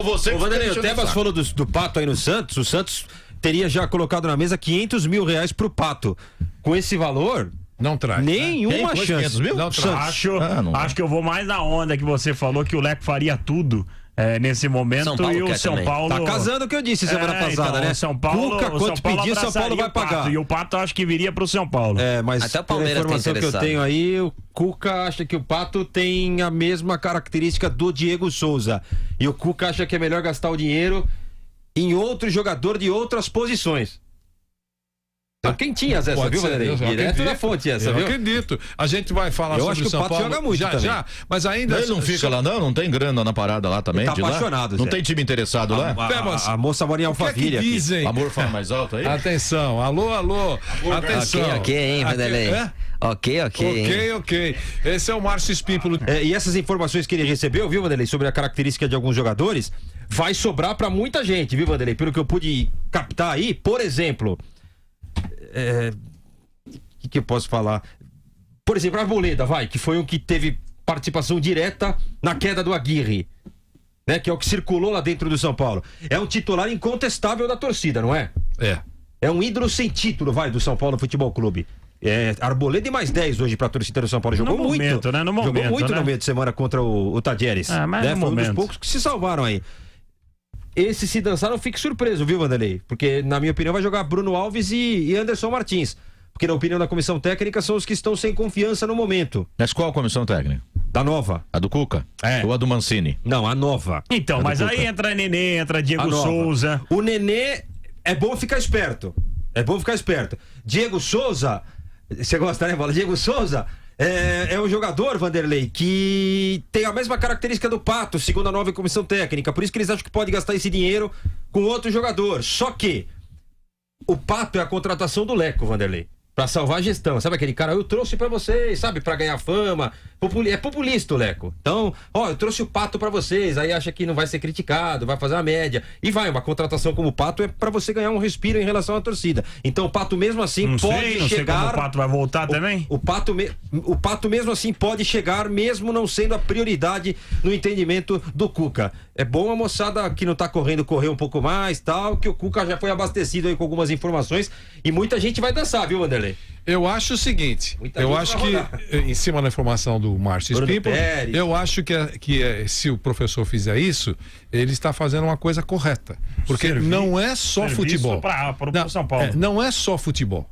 Você o Vanderlei, o Tebas falou do Pato aí no Santos. O Santos teria já colocado na mesa R$500 mil pro Pato. Com esse valor, não traz. Nenhuma chance. Não traz. Acho que eu vou mais na onda que você falou que o Leco faria tudo. nesse momento e o São Paulo tá casando o que eu disse semana passada, né? São Paulo, Cuca, quanto pedir, São Paulo vai pagar. E o Pato acho que viria pro São Paulo. Mas até o pela Palmeiras informação que eu tenho aí, o Cuca acha que o Pato tem a mesma característica do Diego Souza. E o Cuca acha que é melhor gastar o dinheiro em outro jogador de outras posições. Tá quentinhas essa, viu, Vanderlei? Direto da fonte essa, viu? Eu acredito. A gente vai falar eu sobre acho que o São Pato Paulo joga muito já, mas ainda... Ele não fica lá não tem grana na parada lá também? Ele tá apaixonado, Não tem time interessado lá? A moça mora em Alphaville aqui. Dizem? Amor fala mais alto aí? Atenção, alô, atenção. Ok, hein, Vanderlei? Ok. Esse é o Márcio Espímpolo. E essas informações que ele recebeu, viu, Vanderlei, sobre a característica de alguns jogadores, vai sobrar pra muita gente, viu, Vanderlei? Pelo que eu pude captar aí, por exemplo... O que eu posso falar? Por exemplo, a Arboleda, que foi o que teve participação direta na queda do Aguirre, né? Que é o que circulou lá dentro do São Paulo. É um titular incontestável da torcida, não é? É um ídolo sem título, do São Paulo Futebol Clube. Arboleda e mais 10 hoje pra torcida do São Paulo. Jogou muito, né? Jogou muito no meio de semana contra o Tadieres. Foi um dos poucos que se salvaram aí. Esse se dançar, não fique surpreso, viu, Vanderlei? Porque, na minha opinião, vai jogar Bruno Alves e Anderson Martins. Porque, na opinião da comissão técnica, são os que estão sem confiança no momento. Mas qual a comissão técnica? Da nova. A do Cuca? Ou a do Mancini? Não, a nova. Então, mas aí entra Nenê, entra Diego Souza. O Nenê, é bom ficar esperto. Diego Souza, você gosta, né, Bola? Diego Souza... É um jogador, Vanderlei, que tem a mesma característica do Pato, segundo a nova comissão técnica. Por isso que eles acham que pode gastar esse dinheiro com outro jogador. Só que o Pato é a contratação do Leco, Vanderlei, pra salvar a gestão. Sabe aquele cara, eu trouxe pra vocês, sabe, pra ganhar fama. É populista o Leco. Então, eu trouxe o Pato pra vocês. Aí acha que não vai ser criticado, vai fazer a média. E uma contratação como o Pato é pra você ganhar um respiro em relação à torcida. Então o Pato mesmo assim não pode sei como chegar... o Pato vai voltar também? O Pato mesmo assim pode chegar, mesmo não sendo a prioridade no entendimento do Cuca. É bom a moçada que não tá correndo correr um pouco mais, tal, que o Cuca já foi abastecido aí com algumas informações e muita gente vai dançar, viu, Vanderlei? Eu acho o seguinte, eu acho que, em cima da informação do Márcio Espímpolo, eu acho que se o professor fizer isso, ele está fazendo uma coisa correta. Porque não é só futebol. Para São Paulo. Não é só futebol.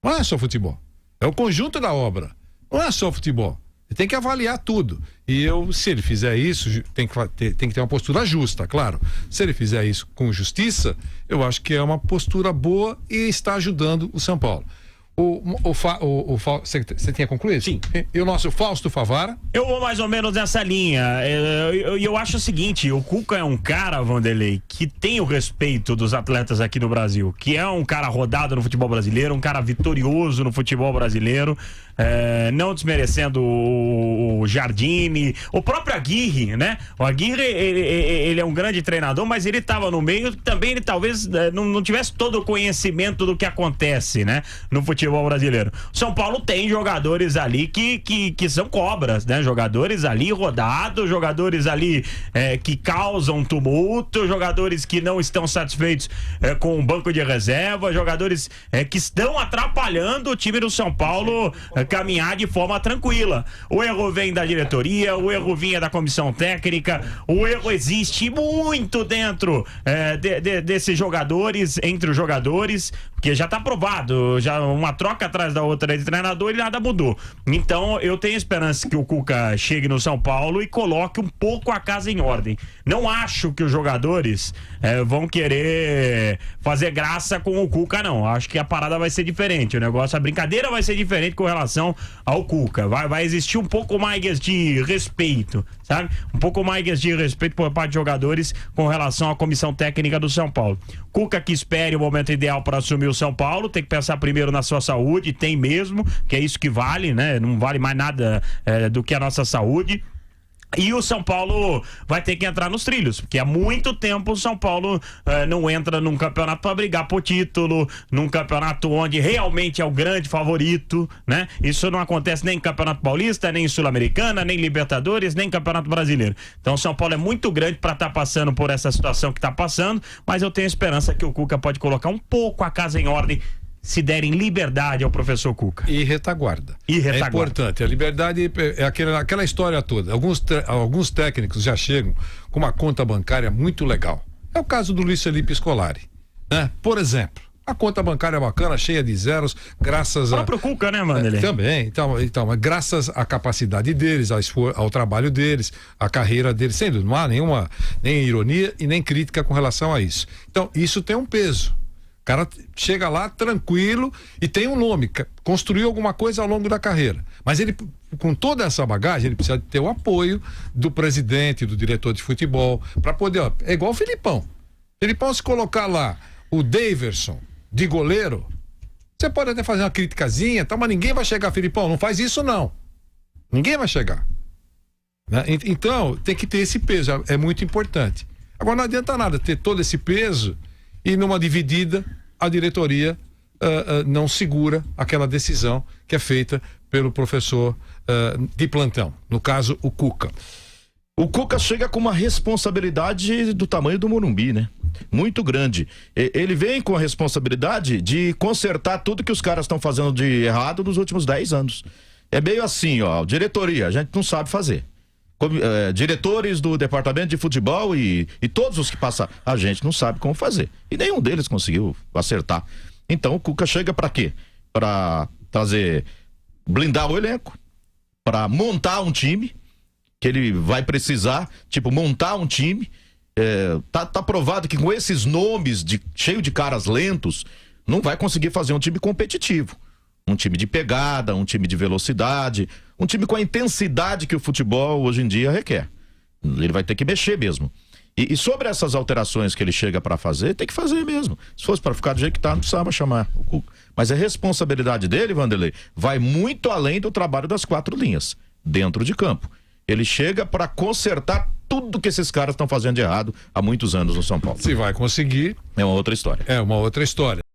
Não é só futebol. É o conjunto da obra. Não é só futebol. Ele tem que avaliar tudo. E se ele fizer isso, tem que ter uma postura justa, claro. Se ele fizer isso com justiça, eu acho que é uma postura boa e está ajudando o São Paulo. Você tinha concluído? Sim. E o nosso Fausto Favara? Eu vou mais ou menos nessa linha. Eu acho o seguinte, o Cuca é um cara, Vanderlei, que tem o respeito dos atletas aqui no Brasil, que é um cara rodado no futebol brasileiro, um cara vitorioso no futebol brasileiro, não desmerecendo o Jardine, o próprio Aguirre, né? O Aguirre, ele é um grande treinador, mas ele estava no meio, também ele talvez não tivesse todo o conhecimento do que acontece, né? No futebol brasileiro. São Paulo tem jogadores ali que são cobras, né? Jogadores ali rodados, jogadores ali que causam tumulto, jogadores que não estão satisfeitos com o banco de reserva, jogadores que estão atrapalhando o time do São Paulo caminhar de forma tranquila. O erro vem da diretoria, o erro vinha da comissão técnica, o erro existe muito dentro desses jogadores, entre os jogadores, porque já está provado, já uma troca atrás da outra de treinador e nada mudou. Então eu tenho esperança que o Cuca chegue no São Paulo e coloque um pouco a casa em ordem. Não acho que os jogadores vão querer fazer graça com o Cuca, não. Acho que a parada vai ser diferente, o negócio, a brincadeira vai ser diferente com relação ao Cuca. Vai existir um pouco mais de respeito, sabe? Um pouco mais de respeito por parte de jogadores com relação à comissão técnica do São Paulo. Cuca que espere o momento ideal para assumir o São Paulo, tem que pensar primeiro na sua saúde, tem mesmo, que é isso que vale, né? Não vale mais nada do que a nossa saúde. E o São Paulo vai ter que entrar nos trilhos, porque há muito tempo o São Paulo não entra num campeonato para brigar por título, num campeonato onde realmente é o grande favorito, né? Isso não acontece nem em Campeonato Paulista, nem em Sul-Americana, nem Libertadores, nem em Campeonato Brasileiro. Então o São Paulo é muito grande para estar passando por essa situação que está passando, mas eu tenho esperança que o Cuca pode colocar um pouco a casa em ordem, se derem liberdade ao professor Cuca. E retaguarda. É importante. A liberdade é aquela história toda. Alguns técnicos já chegam com uma conta bancária muito legal. É o caso do Luiz Felipe Scolari, né? Por exemplo, a conta bancária bacana, cheia de zeros, graças a... O próprio Cuca, né, mano? Também. Então, mas graças à capacidade deles, ao trabalho deles, à carreira deles, sendo não há nem ironia e nem crítica com relação a isso. Então, isso tem um peso. O cara chega lá tranquilo e tem um nome, construiu alguma coisa ao longo da carreira. Mas ele, com toda essa bagagem, ele precisa ter o apoio do presidente, do diretor de futebol, para poder, é igual o Filipão. Filipão, se colocar lá o Daverson de goleiro, você pode até fazer uma criticazinha, tá, mas ninguém vai chegar, Filipão, não faz isso não. Ninguém vai chegar. Né? Então, tem que ter esse peso, é muito importante. Agora, não adianta nada ter todo esse peso e numa dividida a diretoria não segura aquela decisão que é feita pelo professor de plantão, no caso o Cuca. O Cuca chega com uma responsabilidade do tamanho do Morumbi, né? Muito grande. Ele vem com a responsabilidade de consertar tudo que os caras estão fazendo de errado nos últimos 10 anos. É meio assim, ó, diretoria, a gente não sabe fazer. Diretores do departamento de futebol e todos os que passam, a gente não sabe como fazer. E nenhum deles conseguiu acertar. Então o Cuca chega para quê? Para blindar o elenco, para montar um time, que ele vai precisar, montar um time. Tá provado que com esses nomes cheio de caras lentos, não vai conseguir fazer um time competitivo. Um time de pegada, um time de velocidade, um time com a intensidade que o futebol hoje em dia requer. Ele vai ter que mexer mesmo. E sobre essas alterações que ele chega para fazer, tem que fazer mesmo. Se fosse para ficar do jeito que tá, não precisava chamar o Cuca. Mas a responsabilidade dele, Vanderlei, vai muito além do trabalho das 4 linhas, dentro de campo. Ele chega para consertar tudo que esses caras estão fazendo de errado há muitos anos no São Paulo. Se vai conseguir... É uma outra história. É uma outra história.